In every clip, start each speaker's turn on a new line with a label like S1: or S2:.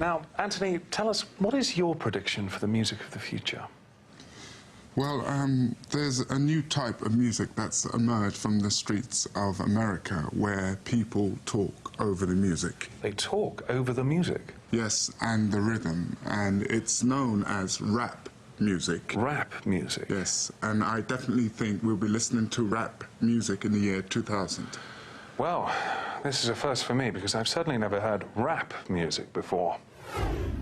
S1: Now, Anthony, tell us, what is your prediction for the music of the future?
S2: Well, there's a new type of music that's emerged from the streets of America where people talk over the music.
S1: They talk over the music?
S2: Yes, and the rhythm, and it's known as rap music.
S1: Rap music?
S2: Yes, and I definitely think we'll be listening to rap music in the year 2000.
S1: Well, this is a first for me, because I've certainly never heard rap music before.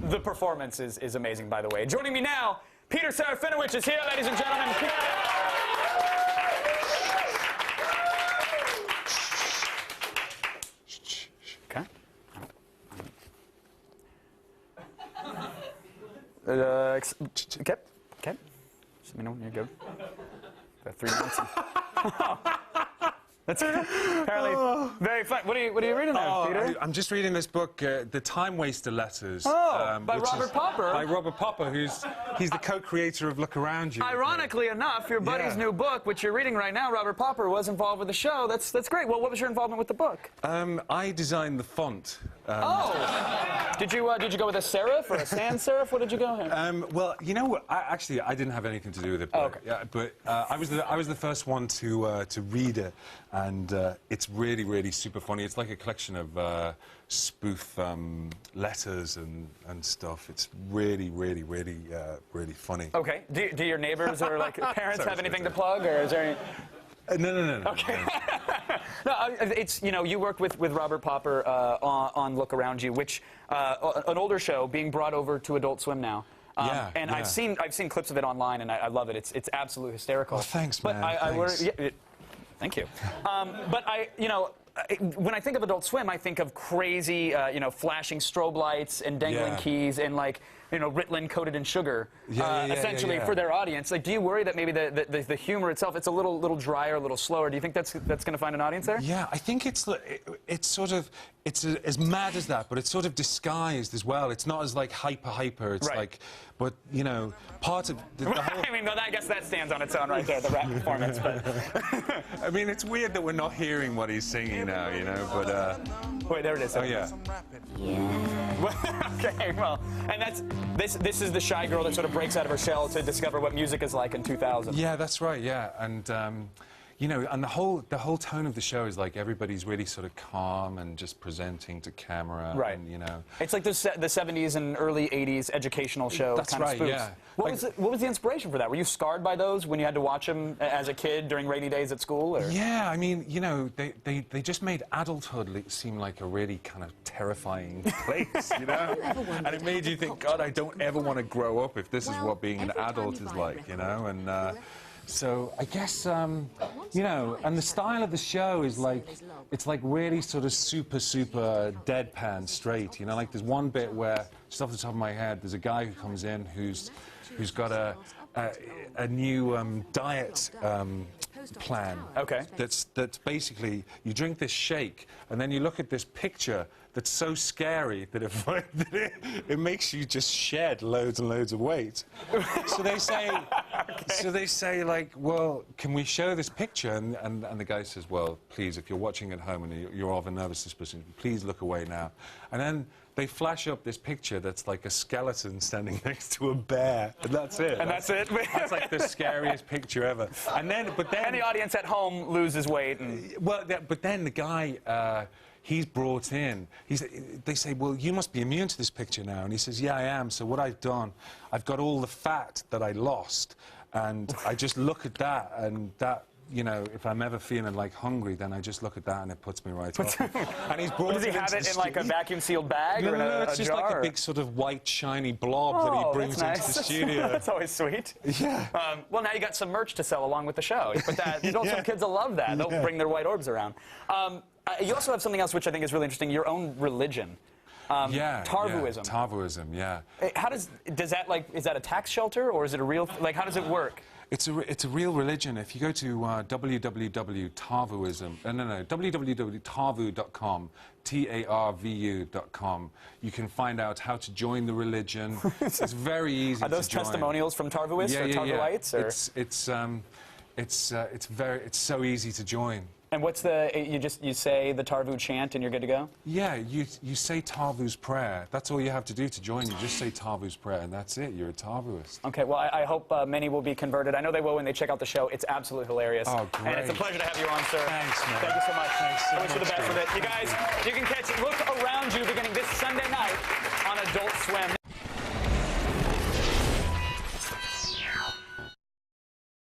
S3: The performance is amazing, by the way. Joining me now, Peter Serafinowicz is here, ladies and gentlemen. Okay. Okay. Okay. Just let me know when you're good. Got 3 minutes. That's apparently very fun. What are you reading there, Peter?
S4: I'm just reading this book, The Time Waster Letters.
S3: By Robert Popper.
S4: By Robert Popper, he's the co-creator of Look Around You.
S3: Ironically enough, your buddy's new book, which you're reading right now, Robert Popper, was involved with the show. That's great. Well, what was your involvement with the book?
S4: I designed the font.
S3: Did you go with a serif or a sans serif? What did you go with?
S4: Well, you know what? Actually, I didn't have anything to do with it. But,
S3: okay.
S4: Yeah, but I was the first one to read it, and it's really, really super funny. It's like a collection of spoof letters and stuff. It's really, really, really, really funny.
S3: Okay. Do your neighbors or like parents have anything to plug, or is there any?
S4: No.
S3: Okay. No, it's, you know, you worked with Robert Popper on Look Around You, which an older show being brought over to Adult Swim now. And I've seen clips of it online, and I love it. It's absolutely hysterical.
S4: Oh, thanks, man.
S3: But thank you. But when I think of Adult Swim, I think of crazy, flashing strobe lights and dangling keys and, like, Ritalin coated in sugar, essentially for their audience. Like, do you worry that maybe the humor itself, it's a little drier, a little slower? Do you think that's going to find an audience there?
S4: Yeah, I think it's as mad as that, but it's sort of disguised as well. It's not as like hyper. It's like, but part of the whole.
S3: I mean, I guess that stands on its own right there, the rap performance. But
S4: I mean, it's weird that we're not hearing what he's singing now, But
S3: wait, there it is.
S4: Oh yeah.
S3: Okay, well, and this is the shy girl that sort of breaks out of her shell to discover what music is like in 2000.
S4: Yeah, that's right. Yeah, and and the whole tone of the show is like everybody's really sort of calm and just presenting to camera.
S3: Right.
S4: And,
S3: it's like the 70s and early 80s educational show.
S4: That's
S3: kind of
S4: right.
S3: spoofs.
S4: Yeah.
S3: What was the inspiration for that? Were you scarred by those when you had to watch them as a kid during rainy days at school? Or?
S4: Yeah, I mean, they just made adulthood seem like a really kind of terrifying place, And it made you think, God, I don't ever want to grow up if this is what being an adult is like, And so I guess, and the style of the show is like, it's like really sort of super deadpan straight, Like there's one bit where, just off the top of my head, there's a guy who comes in who's got a new diet plan.
S3: Okay.
S4: That's basically, you drink this shake, and then you look at this picture that's so scary that it makes you just shed loads and loads of weight. So they say, like, well, can we show this picture? And the guy says, well, please, if you're watching at home and you're of a nervous disposition, please look away now. And then they flash up this picture that's like a skeleton standing next to a bear, and that's it.
S3: And that's it?
S4: That's like the scariest picture ever. And then
S3: the audience at home loses weight.
S4: Well, but then the guy, he's brought in. They say, well, you must be immune to this picture now. And he says, yeah, I am. So what I've done, I've got all the fat that I lost, and I just look at that, and that, if I'm ever feeling like hungry, then I just look at that and it puts me right off. And he's brought
S3: Does he have it in like a vacuum-sealed bag or in a
S4: it's just
S3: jar,
S4: like a big sort of white, shiny blob that he brings into the studio.
S3: That's always sweet.
S4: Yeah.
S3: Well, now you got some merch to sell along with the show. But adult swim kids will love that. They'll bring their white orbs around. You also have something else which I think is really interesting, your own religion. Tarvuism.
S4: Tarvuism, yeah.
S3: Does that, like, is that a tax shelter, or is it a real, like, how does it work?
S4: It's a real religion. If you go to www.tarvuism.com, tarvu.com, you can find out how to join the religion. It's very easy.
S3: Are those
S4: to join.
S3: testimonials from Tarvuists or Tarvuites?
S4: Yeah. It's so easy to join.
S3: And what's you say the Tarvu chant and you're good to go?
S4: Yeah, you say Tarvu's prayer. That's all you have to do to join. You just say Tarvu's prayer, and that's it. You're a Tarvuist.
S3: Okay, well, I hope many will be converted. I know they will when they check out the show. It's absolutely hilarious.
S4: Oh, great.
S3: And it's a pleasure to have you on, sir.
S4: Thanks, man.
S3: Thank you so much.
S4: Thanks so
S3: I wish you the
S4: much,
S3: best
S4: dude.
S3: with it. You guys, you can catch Look Around You beginning this Sunday night on Adult Swim.